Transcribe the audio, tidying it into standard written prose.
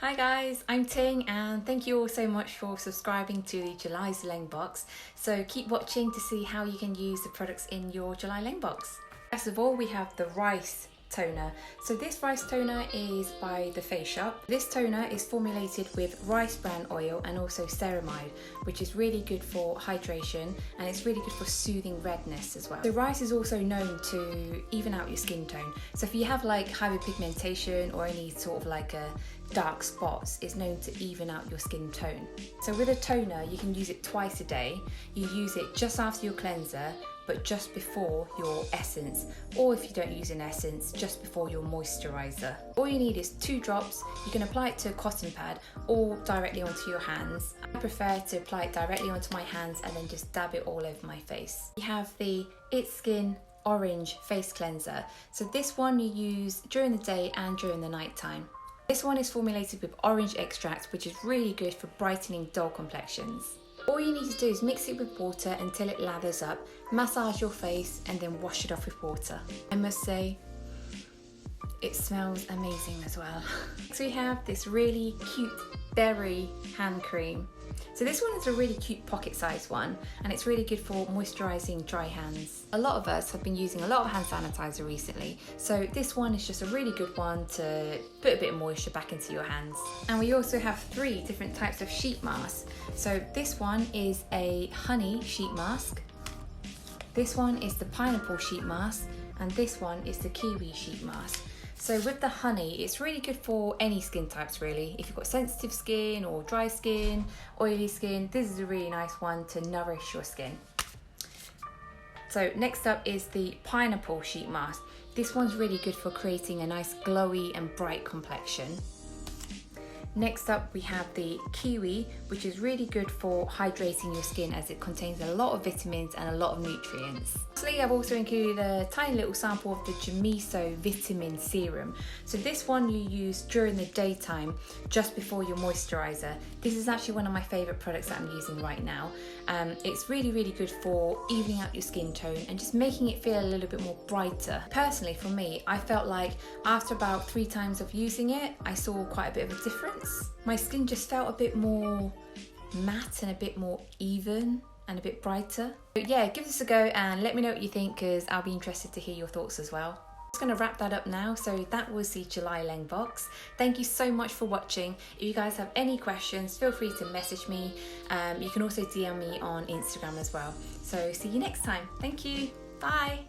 Hi guys, I'm Ting and thank you all so much for subscribing to the July Lengbox. So keep watching to see how you can use the products in your July Lengbox. First of all, we have the rice toner. So this rice toner is by the Face Shop. This toner is formulated with rice bran oil and also ceramide, which is really good for hydration and it's really good for soothing redness as well. The rice is also known to even out your skin tone. So if you have like hyperpigmentation or any sort of like a dark spots, it's known to even out your skin tone. So with a toner, you can use it twice a day. You use it just after your cleanser, but just before your essence, or if you don't use an essence, just before your moisturizer. All you need is 2 drops. You can apply it to a cotton pad or directly onto your hands. I prefer to apply it directly onto my hands and then just dab it all over my face. You have the It's Skin Orange Face Cleanser. So this one you use during the day and during the night time. This one is formulated with orange extract, which is really good for brightening dull complexions. All you need to do is mix it with water until it lathers up, massage your face and then wash it off with water. I must say, it smells amazing as well. So we have this really cute berry hand cream. So this one is a really cute pocket sized one and it's really good for moisturising dry hands. A lot of us have been using a lot of hand sanitizer recently, so this one is just a really good one to put a bit of moisture back into your hands. And we also have 3 different types of sheet masks. So this one is a honey sheet mask, this one is the pineapple sheet mask, and this one is the kiwi sheet mask. So with the honey, it's really good for any skin types really. If you've got sensitive skin or dry skin, oily skin, this is a really nice one to nourish your skin. So next up is the pineapple sheet mask. This one's really good for creating a nice glowy and bright complexion. Next up we have the kiwi, which is really good for hydrating your skin as it contains a lot of vitamins and a lot of nutrients. Lastly, I've also included a tiny little sample of the xoxo vitamin serum. So this one you use during the daytime, just before your moisturizer. This is actually one of my favourite products that I'm using right now. It's really good for evening out your skin tone and just making it feel a little bit more brighter. Personally, for me, I felt like after about 3 times of using it, I saw quite a bit of a difference. My skin just felt a bit more matte and a bit more even and a bit brighter. But yeah, give this a go and let me know what you think, because I'll be interested to hear your thoughts as well. I'm just going to wrap that up now. So that was the July Lengbox. Thank you so much for watching. If you guys have any questions, feel free to message me. You can also DM me on Instagram as well. So see you next time. Thank you. Bye.